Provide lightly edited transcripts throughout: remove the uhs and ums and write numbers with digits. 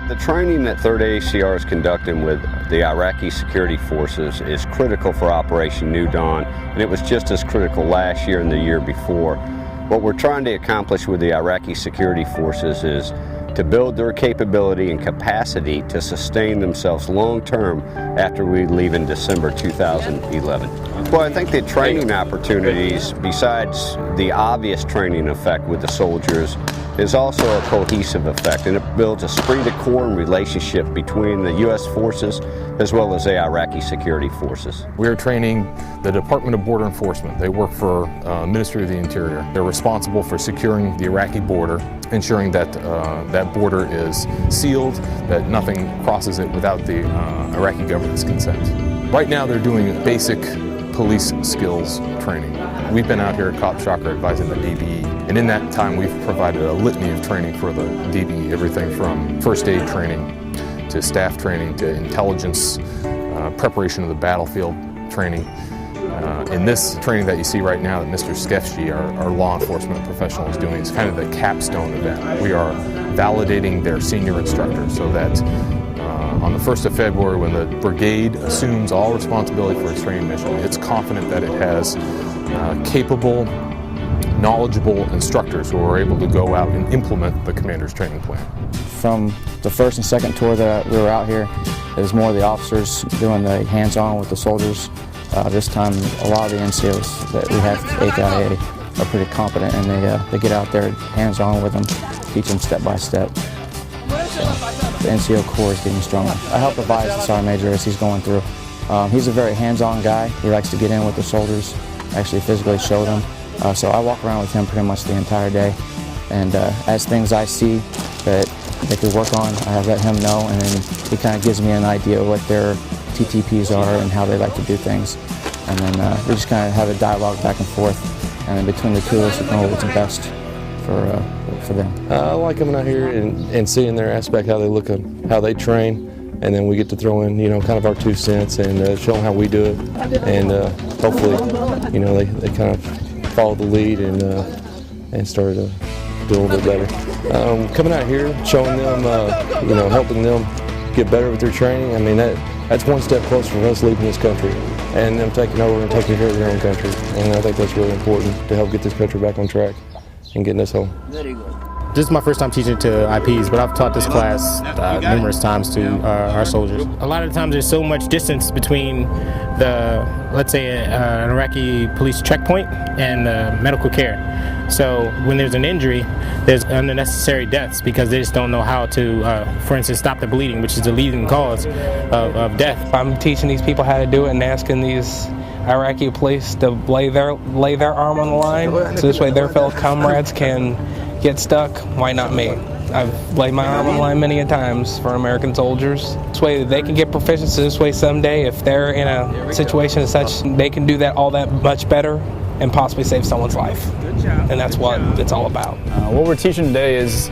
The training that 3rd AACR is conducting with the Iraqi security forces is critical for Operation New Dawn, and it was just as critical last year and the year before. What we're trying to accomplish with the Iraqi security forces is to build their capability and capacity to sustain themselves long-term after we leave in December 2011. Well, I think the training opportunities, besides the obvious training effect with the soldiers, is also a cohesive effect, and it builds a esprit de corps and relationship between the U.S. forces as well as the Iraqi security forces. We're training the Department of Border Enforcement. They work for Ministry of the Interior. They're responsible for securing the Iraqi border, ensuring that that border is sealed, that nothing crosses it without the Iraqi government's consent. Right now they're doing basic police skills training. We've been out here at Cop Shocker advising the DBE, and in that time we've provided a litany of training for the DBE, everything from first aid training to staff training to intelligence, preparation of the battlefield training. In this training that you see right now that Mr. Skefji, our law enforcement professional, is doing, is kind of the capstone event. We are validating their senior instructor so that on the 1st of February, when the brigade assumes all responsibility for its training mission, it's confident that it has capable, knowledgeable instructors who are able to go out and implement the commander's training plan. From the first and second tour that we were out here, it was more the officers doing the hands-on with the soldiers. This time, a lot of the NCOs that we have at AKIA are pretty competent, and they get out there hands-on with them, teach them step by step. The NCO Corps is getting stronger. I help advise the Sergeant Major as he's going through. He's a very hands-on guy. He likes to get in with the soldiers, actually physically show them. So I walk around with him pretty much the entire day. And as things I see that they could work on, I let him know, and then he kind of gives me an idea of what their TTPs are and how they like to do things. And then we just kind of have a dialogue back and forth, and then between the two of us we know what's best for them. I like coming out here and seeing their aspect, how they look, how they train, and then we get to throw in, kind of our 2 cents and show them how we do it, and hopefully, they kind of follow the lead and start to do a little bit better. Coming out here, showing them, helping them get better with their training. I mean, that's one step closer from us leaving this country and them taking over and taking care of their own country. And I think that's really important to help get this country back on track and getting us home. This is my first time teaching to IPs, but I've taught this class numerous times to our soldiers. A lot of the times there's so much distance between let's say an Iraqi police checkpoint and medical care. So when there's an injury, there's unnecessary deaths because they just don't know how to, for instance, stop the bleeding, which is the leading cause of death. I'm teaching these people how to do it and asking these Iraqi police to lay their arm on the line, so this way their fellow comrades can get stuck. Why not me? I've laid my arm on the line many a times for American soldiers. This way they can get proficiency. This way someday, if they're in a situation as such, they can do that all that much better and possibly save someone's life. And that's what it's all about. What we're teaching today is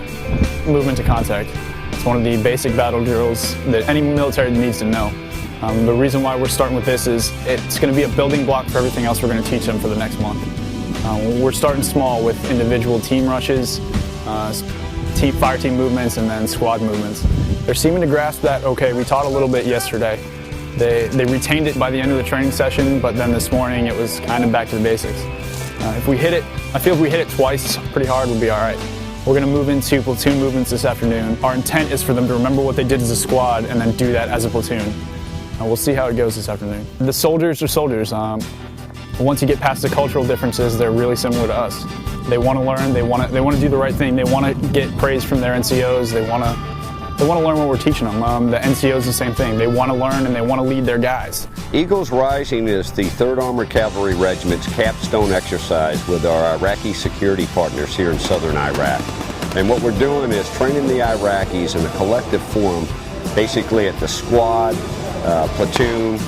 movement to contact. It's one of the basic battle drills that any military needs to know. The reason why we're starting with this is it's going to be a building block for everything else we're going to teach them for the next month. We're starting small with individual team rushes, fire team movements, and then squad movements. They're seeming to grasp that, okay, we taught a little bit yesterday. They retained it by the end of the training session, but then this morning it was kind of back to the basics. If we hit it, I feel if we hit it twice pretty hard, we'll be all right. We're going to move into platoon movements this afternoon. Our intent is for them to remember what they did as a squad and then do that as a platoon. We'll see how it goes this afternoon. The soldiers are soldiers. Once you get past the cultural differences, they're really similar to us. They want to learn. They want to do the right thing. They want to get praise from their NCOs. They want to learn what we're teaching them. The NCOs the same thing. They want to learn and they want to lead their guys. Eagles Rising is the 3rd Armored Cavalry Regiment's capstone exercise with our Iraqi security partners here in southern Iraq. And what we're doing is training the Iraqis in a collective forum, basically at the squad, platoon,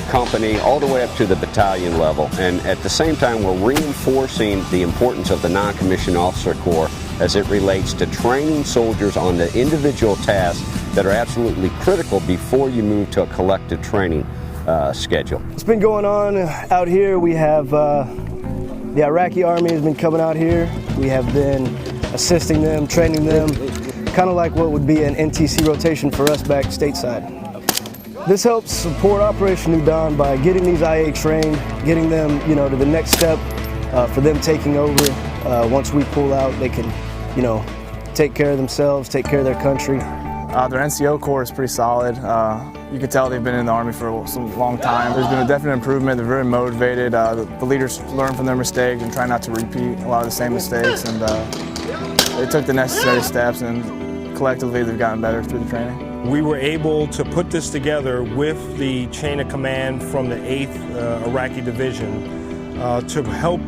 company, all the way up to the battalion level. And at the same time, we're reinforcing the importance of the non-commissioned officer corps as it relates to training soldiers on the individual tasks that are absolutely critical before you move to a collective training schedule. What's been going on out here, we have the Iraqi army has been coming out here. We have been assisting them, training them, kind of like what would be an NTC rotation for us back stateside. This helps support Operation New Dawn by getting these IA trained, getting them, to the next step for them taking over. Once we pull out, they can, take care of themselves, take care of their country. Their NCO corps is pretty solid. You can tell they've been in the Army for some long time. There's been a definite improvement. They're very motivated. The leaders learn from their mistakes and try not to repeat a lot of the same mistakes. And they took the necessary steps, and collectively they've gotten better through the training. We were able to put this together with the chain of command from the 8th Iraqi Division to help